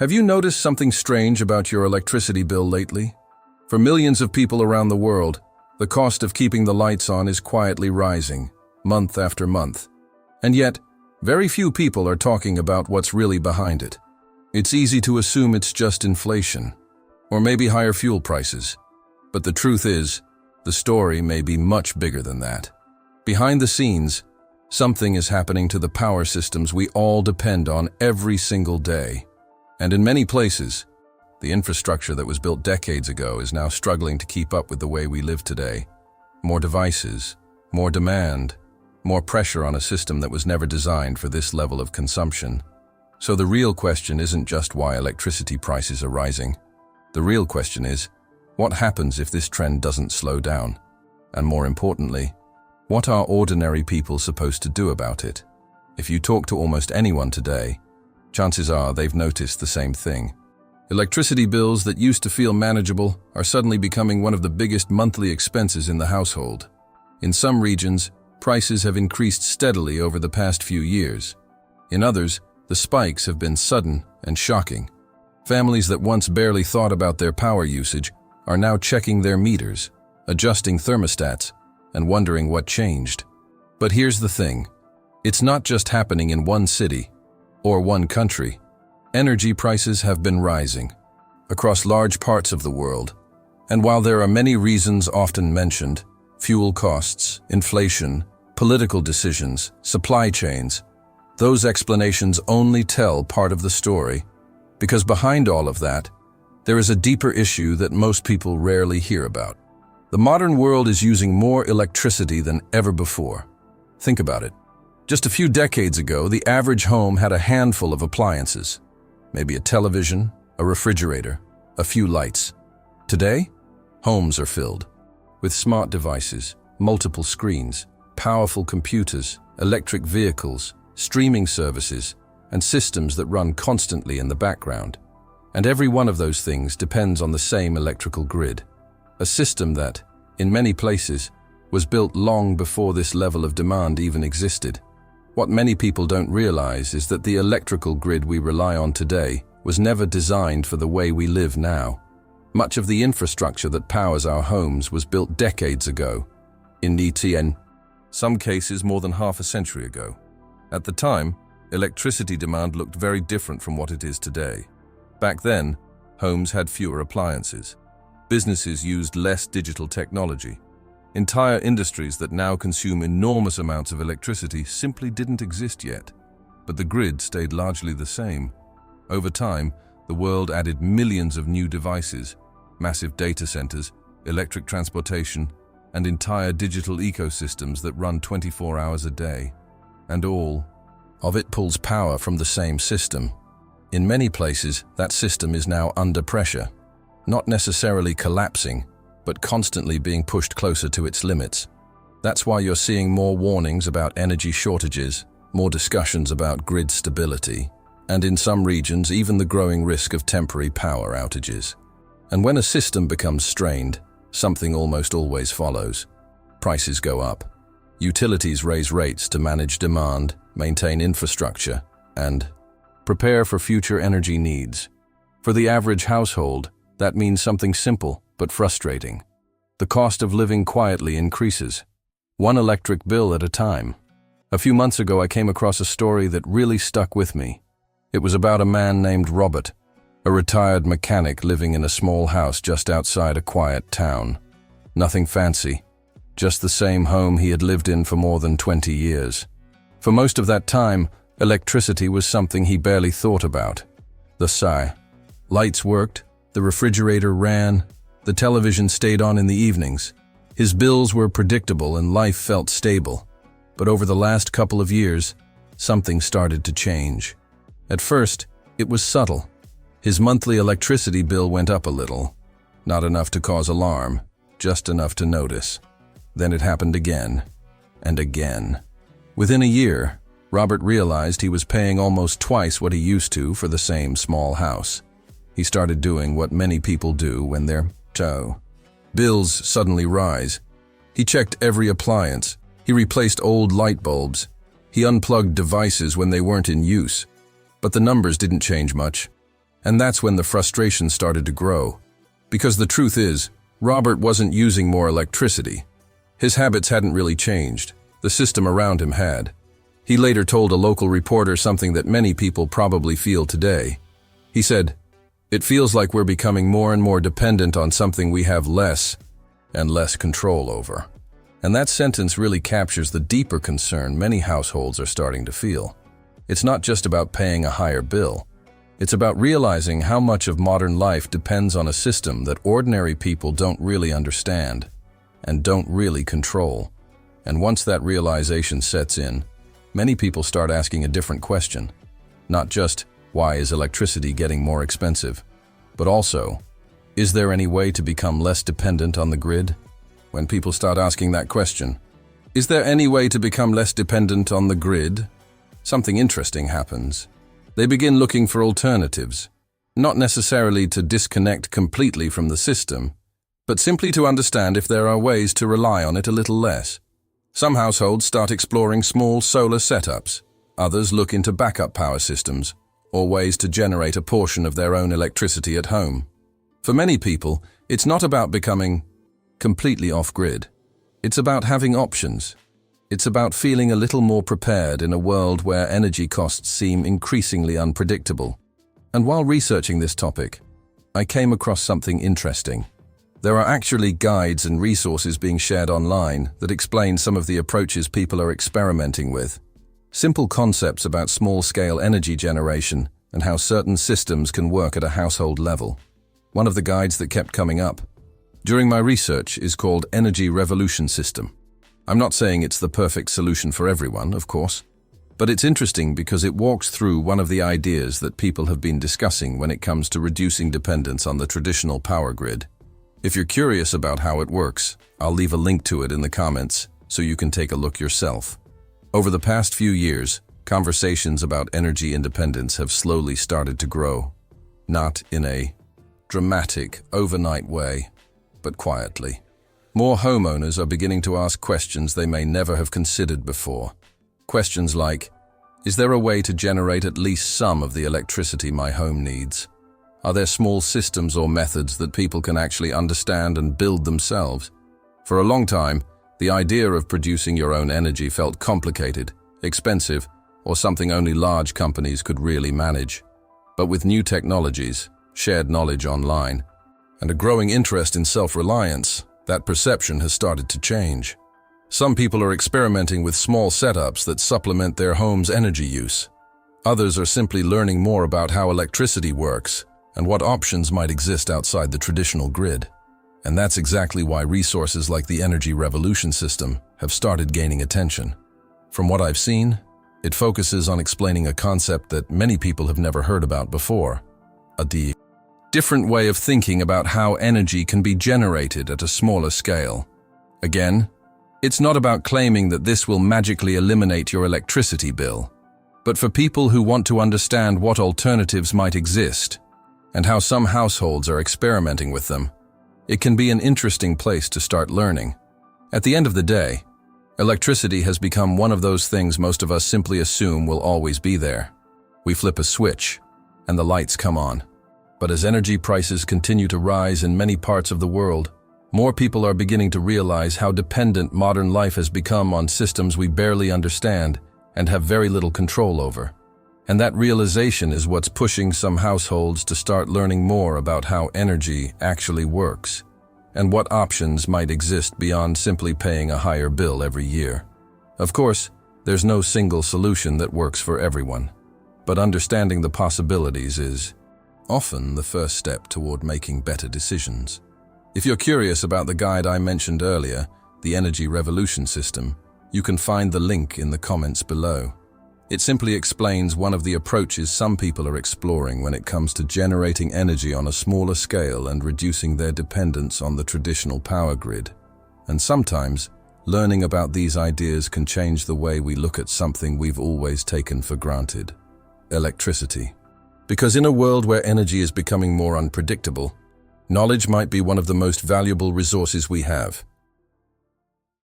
Have you noticed something strange about your electricity bill lately? For millions of people around the world, the cost of keeping the lights on is quietly rising, month after month. And yet, very few people are talking about what's really behind it. It's easy to assume it's just inflation, or maybe higher fuel prices. But the truth is, the story may be much bigger than that. Behind the scenes, something is happening to the power systems we all depend on every single day. And in many places, the infrastructure that was built decades ago is now struggling to keep up with the way we live today. More devices, more demand, more pressure on a system that was never designed for this level of consumption. So the real question isn't just why electricity prices are rising. The real question is, what happens if this trend doesn't slow down? And more importantly, what are ordinary people supposed to do about it? If you talk to almost anyone today, chances are they've noticed the same thing. Electricity bills that used to feel manageable are suddenly becoming one of the biggest monthly expenses in the household. In some regions, prices have increased steadily over the past few years. In others, the spikes have been sudden and shocking. Families that once barely thought about their power usage are now checking their meters, adjusting thermostats, and wondering what changed. But here's the thing. It's not just happening in one city or one country. Energy prices have been rising across large parts of the world. And while there are many reasons often mentioned, fuel costs, inflation, political decisions, supply chains, those explanations only tell part of the story, because behind all of that, there is a deeper issue that most people rarely hear about. The modern world is using more electricity than ever before. Think about it. Just a few decades ago, the average home had a handful of appliances. Maybe a television, a refrigerator, a few lights. Today, homes are filled with smart devices, multiple screens, powerful computers, electric vehicles, streaming services, and systems that run constantly in the background. And every one of those things depends on the same electrical grid. A system that, in many places, was built long before this level of demand even existed. What many people don't realize is that the electrical grid we rely on today was never designed for the way we live now. Much of the infrastructure that powers our homes was built decades ago, in some cases more than half a century ago. At the time, electricity demand looked very different from what it is today. Back then, homes had fewer appliances. Businesses used less digital technology. Entire industries that now consume enormous amounts of electricity simply didn't exist yet. But the grid stayed largely the same. Over time, the world added millions of new devices, massive data centers, electric transportation, and entire digital ecosystems that run 24 hours a day. And all of it pulls power from the same system. In many places, that system is now under pressure. Not necessarily collapsing, but constantly being pushed closer to its limits. That's why you're seeing more warnings about energy shortages, more discussions about grid stability, and in some regions even the growing risk of temporary power outages. And when a system becomes strained, something almost always follows. Prices go up. Utilities raise rates to manage demand, maintain infrastructure, and prepare for future energy needs. For the average household, that means something simple but frustrating. The cost of living quietly increases, one electric bill at a time. A few months ago, I came across a story that really stuck with me. It was about a man named Robert, a retired mechanic living in a small house just outside a quiet town. Nothing fancy, just the same home he had lived in for more than 20 years. For most of that time, electricity was something he barely thought about. The sigh. Lights worked, the refrigerator ran, the television stayed on in the evenings. His bills were predictable and life felt stable. But over the last couple of years, something started to change. At first, it was subtle. His monthly electricity bill went up a little. Not enough to cause alarm, just enough to notice. Then it happened again, and again. Within a year, Robert realized he was paying almost twice what he used to for the same small house. He started doing what many people do when their bills suddenly rise. He checked every appliance. He replaced old light bulbs. He unplugged devices when they weren't in use. But the numbers didn't change much. And that's when the frustration started to grow. Because the truth is, Robert wasn't using more electricity. His habits hadn't really changed. The system around him had. He later told a local reporter something that many people probably feel today. He said, "It feels like we're becoming more and more dependent on something we have less and less control over." And that sentence really captures the deeper concern many households are starting to feel. It's not just about paying a higher bill. It's about realizing how much of modern life depends on a system that ordinary people don't really understand and don't really control. And once that realization sets in, many people start asking a different question. Not just, why is electricity getting more expensive? But also, is there any way to become less dependent on the grid? When people start asking that question, is there any way to become less dependent on the grid? Something interesting happens. They begin looking for alternatives, not necessarily to disconnect completely from the system, but simply to understand if there are ways to rely on it a little less. Some households start exploring small solar setups. Others look into backup power systems, or ways to generate a portion of their own electricity at home. For many people, it's not about becoming completely off-grid. It's about having options. It's about feeling a little more prepared in a world where energy costs seem increasingly unpredictable. And while researching this topic, I came across something interesting. There are actually guides and resources being shared online that explain some of the approaches people are experimenting with. Simple concepts about small-scale energy generation and how certain systems can work at a household level. One of the guides that kept coming up during my research is called Energy Revolution System. I'm not saying it's the perfect solution for everyone, of course, but it's interesting because it walks through one of the ideas that people have been discussing when it comes to reducing dependence on the traditional power grid. If you're curious about how it works, I'll leave a link to it in the comments so you can take a look yourself. Over the past few years, conversations about energy independence have slowly started to grow. Not in a dramatic, overnight way, but quietly. More homeowners are beginning to ask questions they may never have considered before. Questions like, is there a way to generate at least some of the electricity my home needs? Are there small systems or methods that people can actually understand and build themselves? For a long time, the idea of producing your own energy felt complicated, expensive, or something only large companies could really manage. But with new technologies, shared knowledge online, and a growing interest in self-reliance, that perception has started to change. Some people are experimenting with small setups that supplement their home's energy use. Others are simply learning more about how electricity works and what options might exist outside the traditional grid. And that's exactly why resources like the Energy Revolution System have started gaining attention. From what I've seen, it focuses on explaining a concept that many people have never heard about before, a different way of thinking about how energy can be generated at a smaller scale. Again, it's not about claiming that this will magically eliminate your electricity bill, but for people who want to understand what alternatives might exist and how some households are experimenting with them, it can be an interesting place to start learning. At the end of the day, electricity has become one of those things most of us simply assume will always be there. We flip a switch, and the lights come on. But as energy prices continue to rise in many parts of the world, more people are beginning to realize how dependent modern life has become on systems we barely understand and have very little control over. And that realization is what's pushing some households to start learning more about how energy actually works and what options might exist beyond simply paying a higher bill every year. Of course, there's no single solution that works for everyone, but understanding the possibilities is often the first step toward making better decisions. If you're curious about the guide I mentioned earlier, the Energy Revolution System, you can find the link in the comments below. It simply explains one of the approaches some people are exploring when it comes to generating energy on a smaller scale and reducing their dependence on the traditional power grid. And sometimes, learning about these ideas can change the way we look at something we've always taken for granted: electricity. Because in a world where energy is becoming more unpredictable, knowledge might be one of the most valuable resources we have.